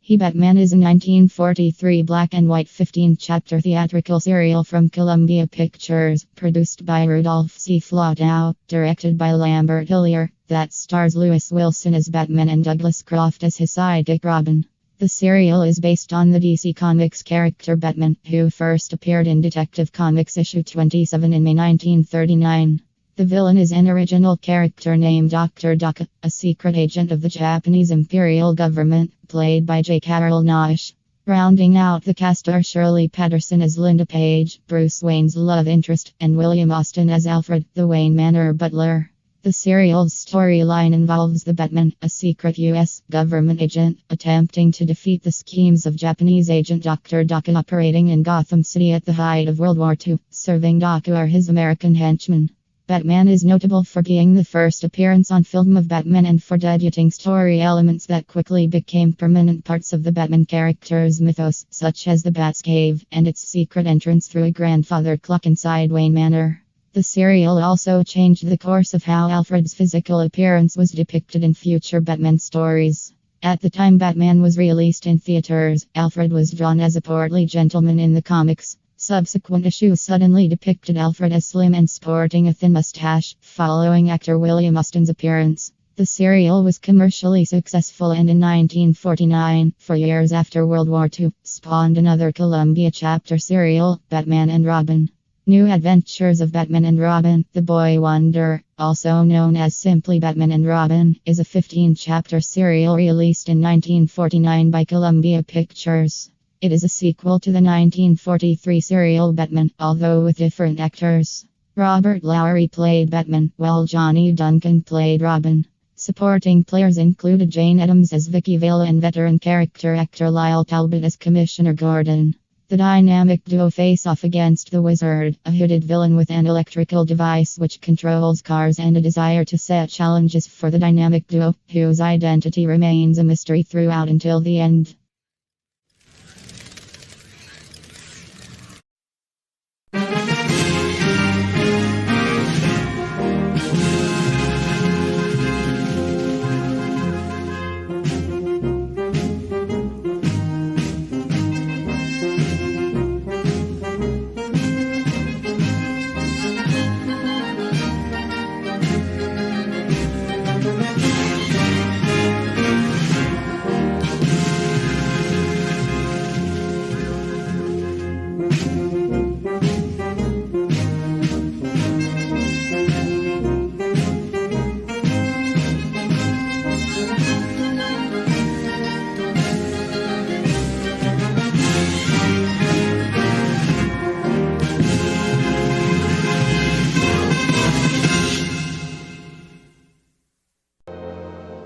He Batman is a 1943 black and white 15-chapter theatrical serial from Columbia Pictures, produced by Rudolph C. Flatow, directed by Lambert Hillier, that stars Lewis Wilson as Batman and Douglas Croft as his sidekick Robin. The serial is based on the DC Comics character Batman, who first appeared in Detective Comics issue 27 in May 1939. The villain is an original character named Dr. Doka, a secret agent of the Japanese Imperial Government, played by J. Carroll Naish. Rounding out the cast are Shirley Patterson as Linda Page, Bruce Wayne's love interest, and William Austin as Alfred, the Wayne Manor butler. The serial's storyline involves the Batman, a secret U.S. government agent, attempting to defeat the schemes of Japanese agent Dr. Doka operating in Gotham City at the height of World War II. Serving Doka are his American henchmen. Batman is notable for being the first appearance on film of Batman and for debuting story elements that quickly became permanent parts of the Batman character's mythos, such as the Bat's Cave and its secret entrance through a grandfather clock inside Wayne Manor. The serial also changed the course of how Alfred's physical appearance was depicted in future Batman stories. At the time Batman was released in theaters, Alfred was drawn as a portly gentleman in the comics. Subsequent issues suddenly depicted Alfred as slim and sporting a thin mustache, following actor William Austin's appearance. The serial was commercially successful and in 1949, 4 years after World War II, spawned another Columbia chapter serial, Batman and Robin. New Adventures of Batman and Robin, The Boy Wonder, also known as simply Batman and Robin, is a 15-chapter serial released in 1949 by Columbia Pictures. It is a sequel to the 1943 serial Batman, although with different actors. Robert Lowery played Batman, while Johnny Duncan played Robin. Supporting players included Jane Addams as Vicki Vale and veteran character actor Lyle Talbot as Commissioner Gordon. The dynamic duo face off against the Wizard, a hooded villain with an electrical device which controls cars and a desire to set challenges for the dynamic duo, whose identity remains a mystery throughout until the end.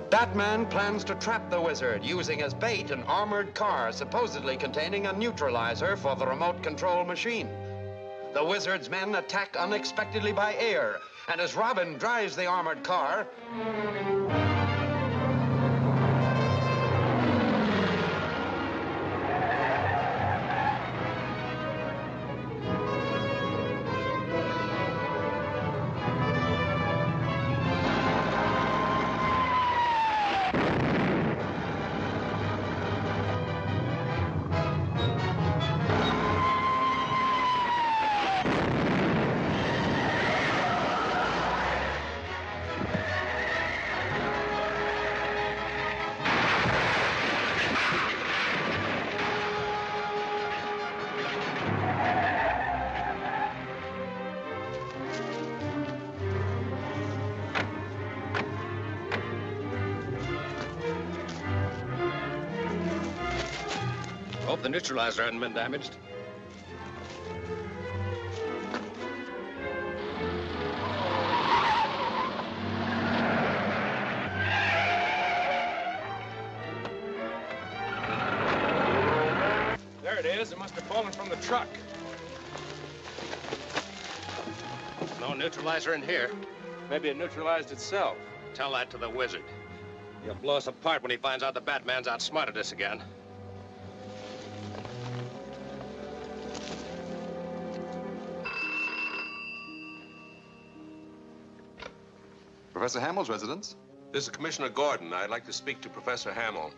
Batman plans to trap the Wizard using as bait an armored car supposedly containing a neutralizer for the remote control machine. The Wizard's men attack unexpectedly by air, and as Robin drives the armored car, Hope the neutralizer hadn't been damaged. There it is. It must have fallen from the truck. No neutralizer in here. Maybe it neutralized itself. Tell that to the Wizard. He'll blow us apart when he finds out the Batman's outsmarted us again. Professor Hamill's residence? This is Commissioner Gordon. I'd like to speak to Professor Hamill.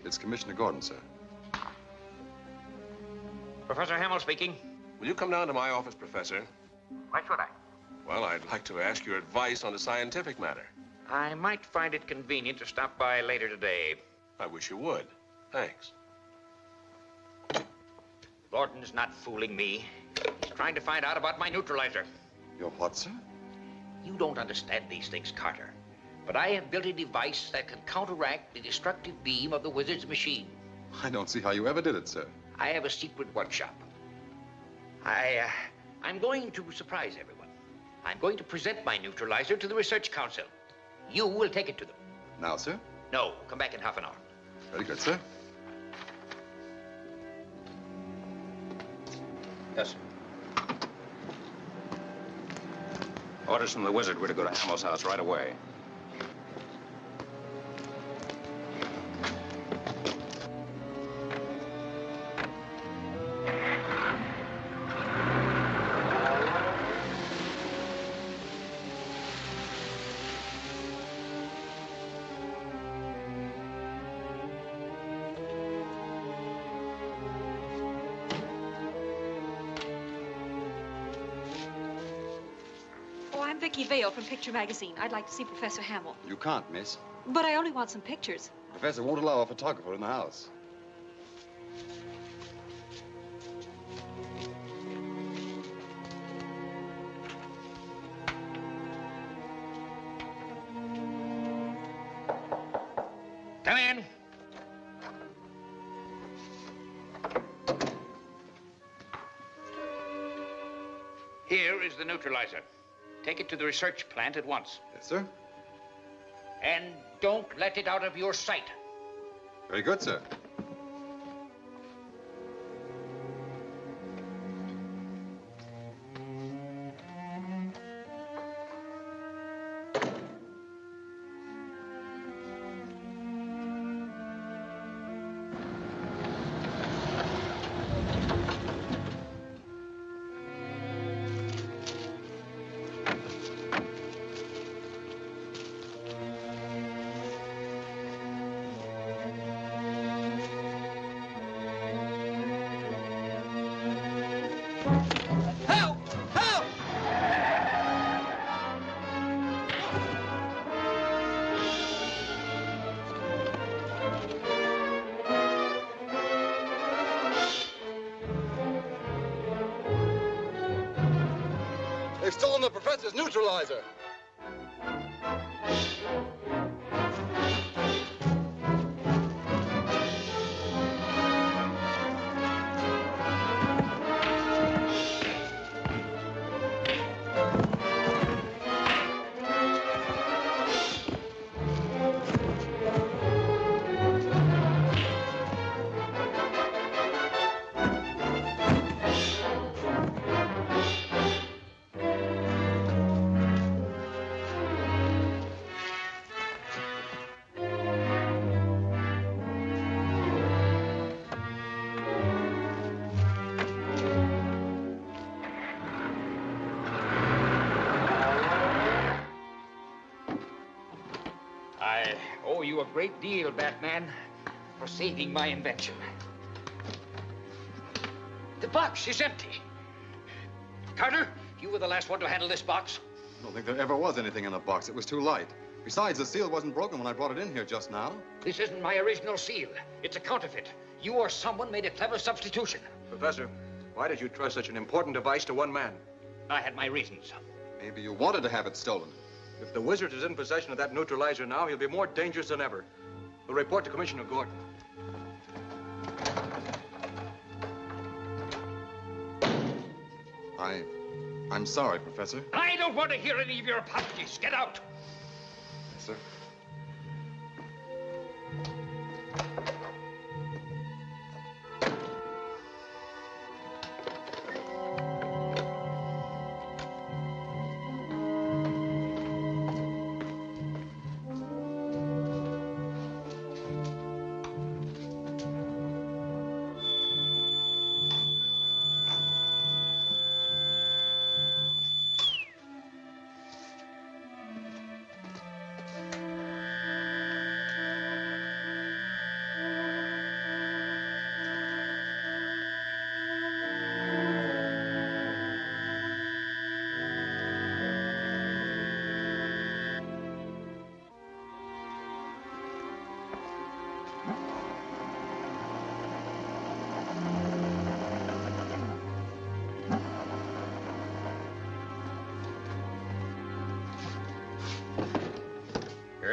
It's Commissioner Gordon, sir. Professor Hamill speaking. Will you come down to my office, Professor? Why should I? Well, I'd like to ask your advice on a scientific matter. I might find it convenient to stop by later today. I wish you would. Thanks. Gordon's not fooling me. He's trying to find out about my neutralizer. Your what, sir? You don't understand these things, Carter. But I have built a device that can counteract the destructive beam of the wizard's machine. I don't see how you ever did it, sir. I have a secret workshop. I'm going to surprise everyone. I'm going to present my neutralizer to the Research Council. You will take it to them. Now, sir? No, come back in half an hour. Very good, sir. Yes, sir. Orders from the wizard. We're to go to Hamill's house right away. Vicki Vale from Picture Magazine. I'd like to see Professor Hamill. You can't, miss. But I only want some pictures. Professor won't allow a photographer in the house. Come in. Here is the neutralizer. Take it to the research plant at once. Yes, sir. And don't let it out of your sight. Very good, sir. They've stolen the professor's neutralizer. I owe you a great deal, Batman, for saving my invention. The box is empty. Carter, you were the last one to handle this box. I don't think there ever was anything in the box. It was too light. Besides, the seal wasn't broken when I brought it in here just now. This isn't my original seal. It's a counterfeit. You or someone made a clever substitution. Professor, why did you trust such an important device to one man? I had my reasons. Maybe you wanted to have it stolen. If the wizard is in possession of that neutralizer now, he'll be more dangerous than ever. We'll report to Commissioner Gordon. I'm sorry, Professor. I don't want to hear any of your apologies. Get out. Yes, sir.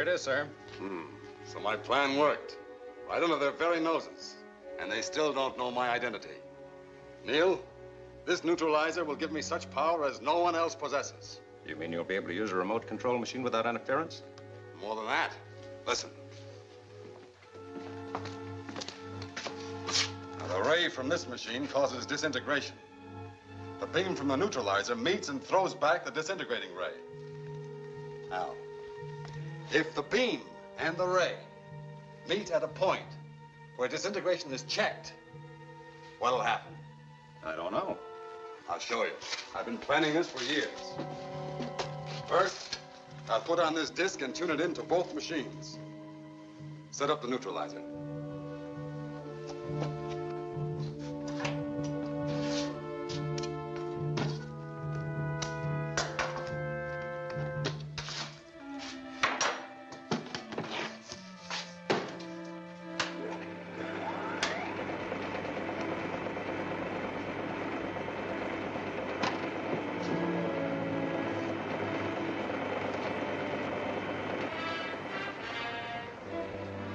it is, sir. So my plan worked. Right under their very noses. And they still don't know my identity. Neil, this neutralizer will give me such power as no one else possesses. You mean you'll be able to use a remote control machine without interference? More than that. Listen. Now, the ray from this machine causes disintegration. The beam from the neutralizer meets and throws back the disintegrating ray. Now, if the beam and the ray meet at a point where disintegration is checked, what'll happen? I don't know. I'll show you. I've been planning this for years. First, I'll put on this disc and tune it into both machines. Set up the neutralizer.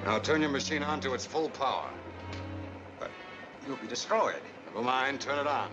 Now turn your machine on to its full power. But you'll be destroyed. Never mind, turn it on.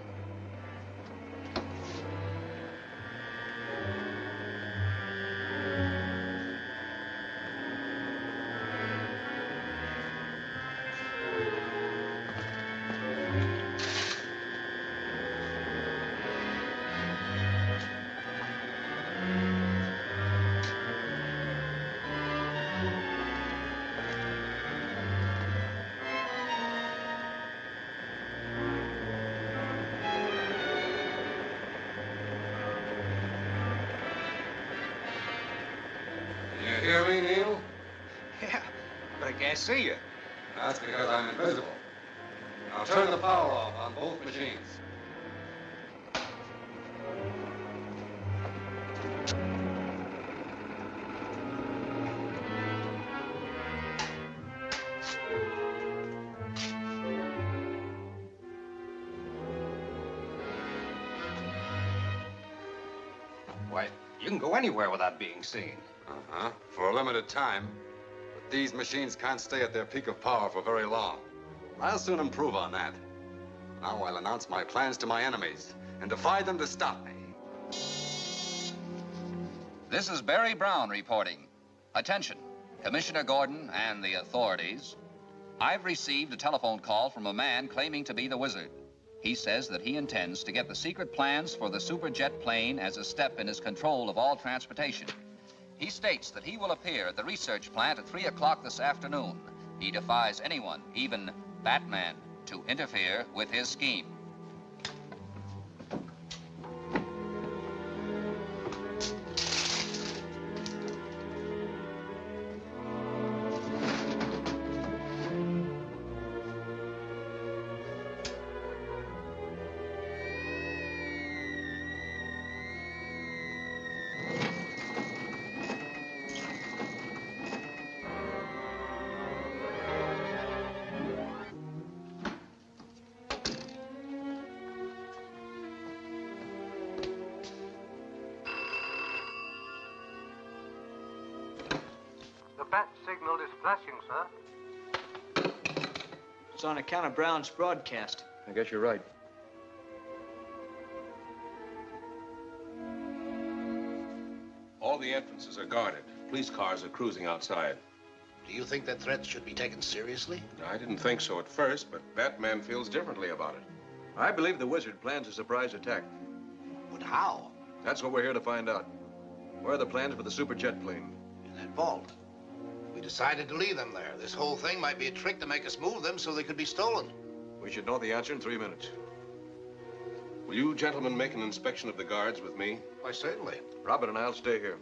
You hear me, Neil? Yeah, but I can't see you. That's because I'm invisible. Now turn the power off on both machines. Why, you can go anywhere without being seen. Uh-huh. For a limited time. But these machines can't stay at their peak of power for very long. I'll soon improve on that. Now I'll announce my plans to my enemies and defy them to stop me. This is Barry Brown reporting. Attention, Commissioner Gordon and the authorities. I've received a telephone call from a man claiming to be the wizard. He says that he intends to get the secret plans for the superjet plane as a step in his control of all transportation. He states that he will appear at the research plant at 3 o'clock this afternoon. He defies anyone, even Batman, to interfere with his scheme. The bat signal is flashing, sir. It's on account of Brown's broadcast. I guess you're right. All the entrances are guarded. Police cars are cruising outside. Do you think that threat should be taken seriously? I didn't think so at first, but Batman feels differently about it. I believe the wizard plans a surprise attack. But how? That's what we're here to find out. Where are the plans for the superjet plane? In that vault. We decided to leave them there. This whole thing might be a trick to make us move them so they could be stolen. We should know the answer in 3 minutes. Will you gentlemen make an inspection of the guards with me? Why, certainly. Robert and I'll stay here.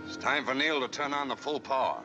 It's time for Neil to turn on the full power.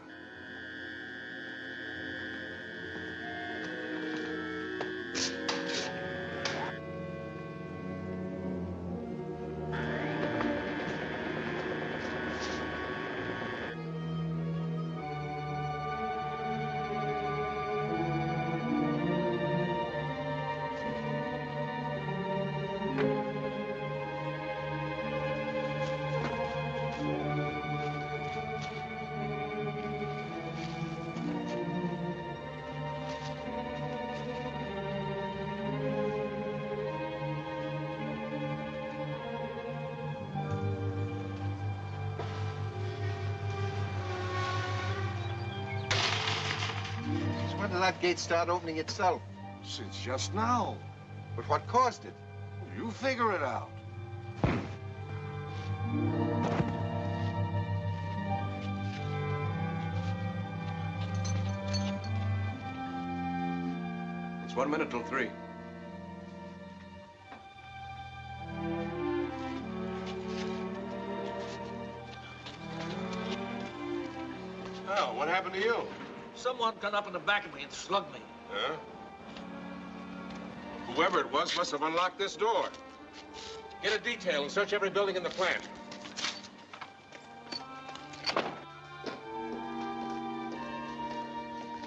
did that gate start opening itself? Since just now. But what caused it? You figure it out. It's 1 minute till 3. Oh, what happened to you? Someone got up in the back of me and slugged me. Huh? Whoever it was must have unlocked this door. Get a detail and search every building in the plant.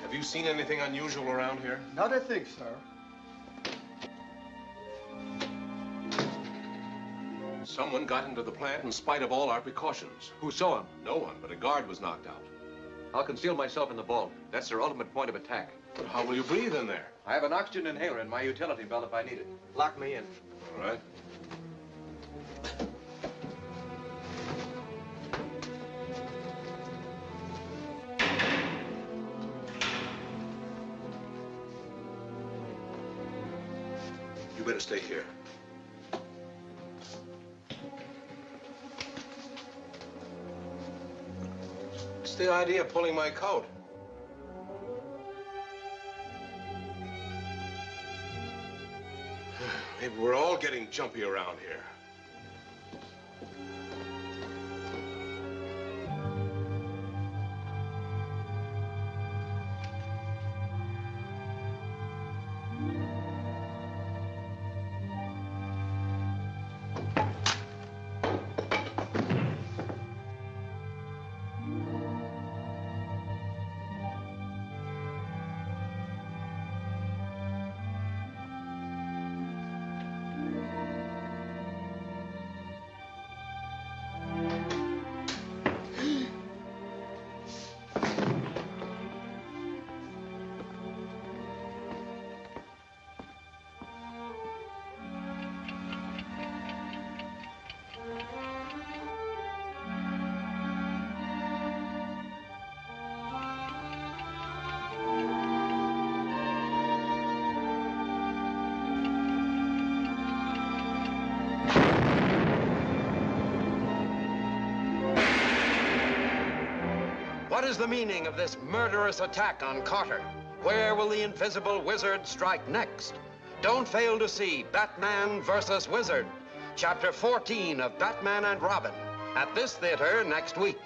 Have you seen anything unusual around here? Not a thing, sir. Someone got into the plant in spite of all our precautions. Who saw him? No one, but a guard was knocked out. I'll conceal myself in the vault. That's their ultimate point of attack. But how will you breathe in there? I have an oxygen inhaler in my utility belt if I need it. Lock me in. All right. You better stay here. What's the idea of pulling my coat? Maybe we're all getting jumpy around here. What is the meaning of this murderous attack on Carter? Where will the invisible wizard strike next? Don't fail to see Batman versus Wizard, Chapter 14 of Batman and Robin, at this theater next week.